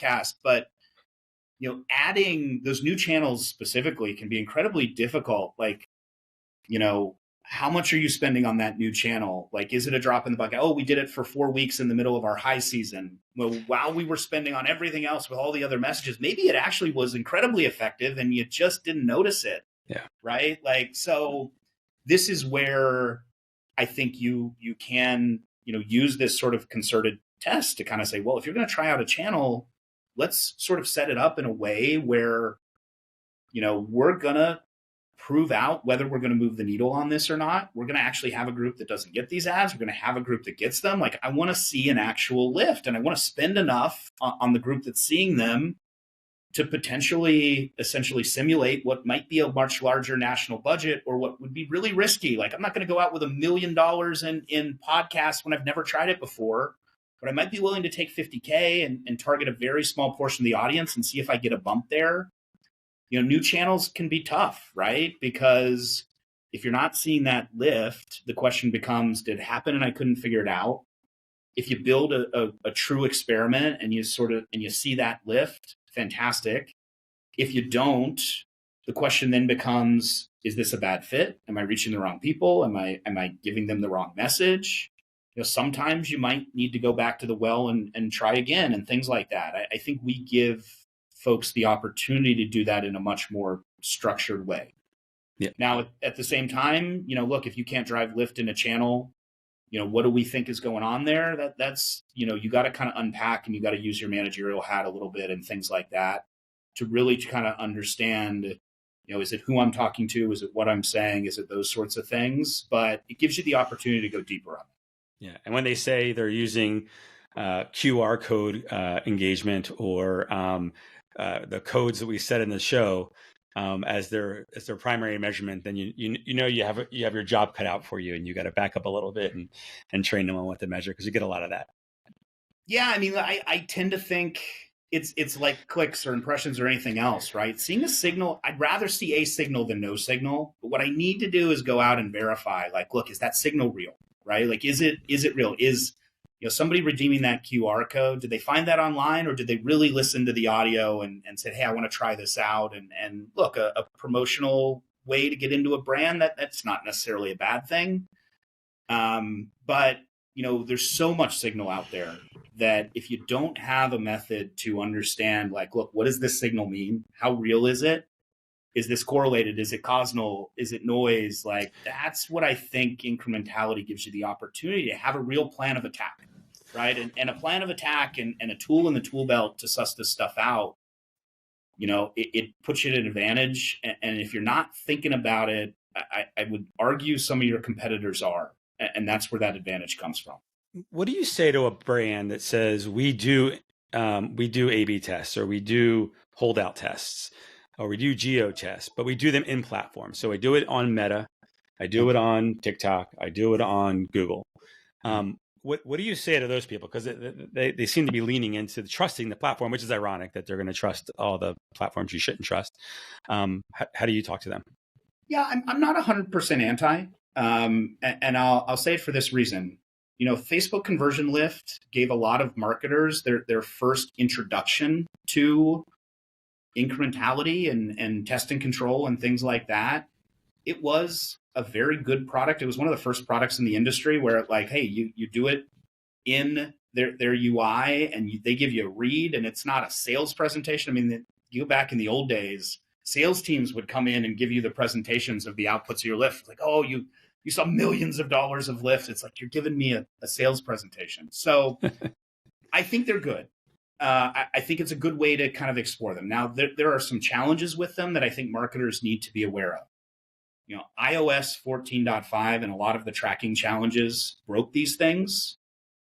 podcast, but adding those new channels specifically can be incredibly difficult. Like, how much are you spending on that new channel? Like, is it a drop in the bucket? Oh, we did it for 4 weeks in the middle of our high season. Well, while we were spending on everything else with all the other messages, maybe it actually was incredibly effective and you just didn't notice it. Yeah. Right. Like, so this is where I think you can, use this sort of concerted test to kind of say, well, if you're going to try out a channel, let's sort of set it up in a way where, we're going to prove out whether we're going to move the needle on this or not. We're going to actually have a group that doesn't get these ads. We're going to have a group that gets them. Like, I want to see an actual lift, and I want to spend enough on the group that's seeing them to potentially essentially simulate what might be a much larger national budget or what would be really risky. Like, I'm not going to go out with $1 million in podcasts when I've never tried it before, but I might be willing to take $50K and target a very small portion of the audience and see if I get a bump there. New channels can be tough, right? Because if you're not seeing that lift, the question becomes, did it happen and I couldn't figure it out? If you build a true experiment and you see that lift, fantastic. If you don't, the question then becomes, is this a bad fit? Am I reaching the wrong people? Am I giving them the wrong message? Sometimes you might need to go back to the well and try again and things like that. I think we give folks the opportunity to do that in a much more structured way. Yeah. Now, at the same time, look, if you can't drive lift in a channel, what do we think is going on there? That's, you got to kind of unpack and you got to use your managerial hat a little bit and things like that to really kind of understand, is it who I'm talking to? Is it what I'm saying? Is it those sorts of things? But it gives you the opportunity to go deeper on it. Yeah. And when they say they're using QR code engagement or the codes that we set in the show as their primary measurement, then you have your job cut out for you, and you got to back up a little bit and train them on what to measure, because you get a lot of that. Yeah, I mean, I tend to think it's like clicks or impressions or anything else, right? Seeing a signal, I'd rather see a signal than no signal. But what I need to do is go out and verify, like, look, is that signal real, right? Like, is it real? Is somebody redeeming that QR code? Did they find that online, or did they really listen to the audio and said, hey, I want to try this out? And look, a promotional way to get into a brand, that's not necessarily a bad thing. But, there's so much signal out there that if you don't have a method to understand, like, look, what does this signal mean? How real is it? Is this correlated? Is it causal? Is it noise? Like, that's what I think incrementality gives you the opportunity to have a real plan of attack, right? And a plan of attack and a tool in the tool belt to suss this stuff out, it puts you at an advantage. And if you're not thinking about it, I would argue some of your competitors are, and that's where that advantage comes from. What do you say to a brand that says we do A/B tests, or we do holdout tests, or we do geo tests, but we do them in platform? So I do it on Meta, I do it on TikTok, I do it on Google. What do you say to those people? Because they seem to be leaning into trusting the platform, which is ironic that they're going to trust all the platforms you shouldn't trust. How do you talk to them? Yeah, I'm not 100% anti, and I'll say it for this reason. Facebook Conversion Lift gave a lot of marketers their first introduction to incrementality and test and control and things like that. It was a very good product. It was one of the first products in the industry where, like, hey, you do it in their UI and they give you a read, and it's not a sales presentation. I mean, you go back in the old days, sales teams would come in and give you the presentations of the outputs of your lift. Like, oh, you saw millions of dollars of lift. It's like, you're giving me a sales presentation. So I think they're good. I think it's a good way to kind of explore them. Now, there are some challenges with them that I think marketers need to be aware of. iOS 14.5 and a lot of the tracking challenges broke these things.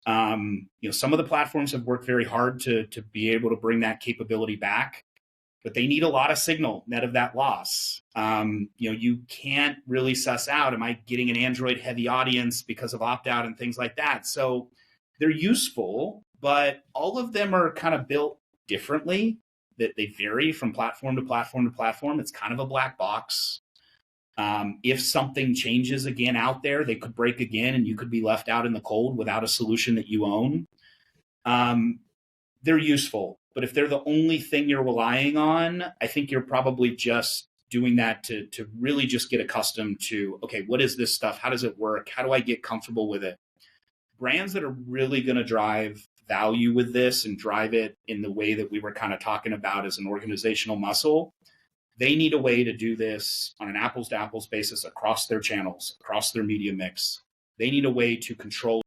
Some of the platforms have worked very hard to be able to bring that capability back, but they need a lot of signal net of that loss. You can't really suss out, am I getting an Android heavy audience because of opt-out and things like that? So they're useful, but all of them are kind of built differently. That they vary from platform to platform to platform. It's kind of a black box. If something changes again out there, they could break again and you could be left out in the cold without a solution that you own. They're useful. But if they're the only thing you're relying on, I think you're probably just doing that to really just get accustomed to, okay, what is this stuff? How does it work? How do I get comfortable with it? Brands that are really going to drive value with this and drive it in the way that we were kind of talking about as an organizational muscle, they need a way to do this on an apples to apples basis across their channels, across their media mix. They need a way to control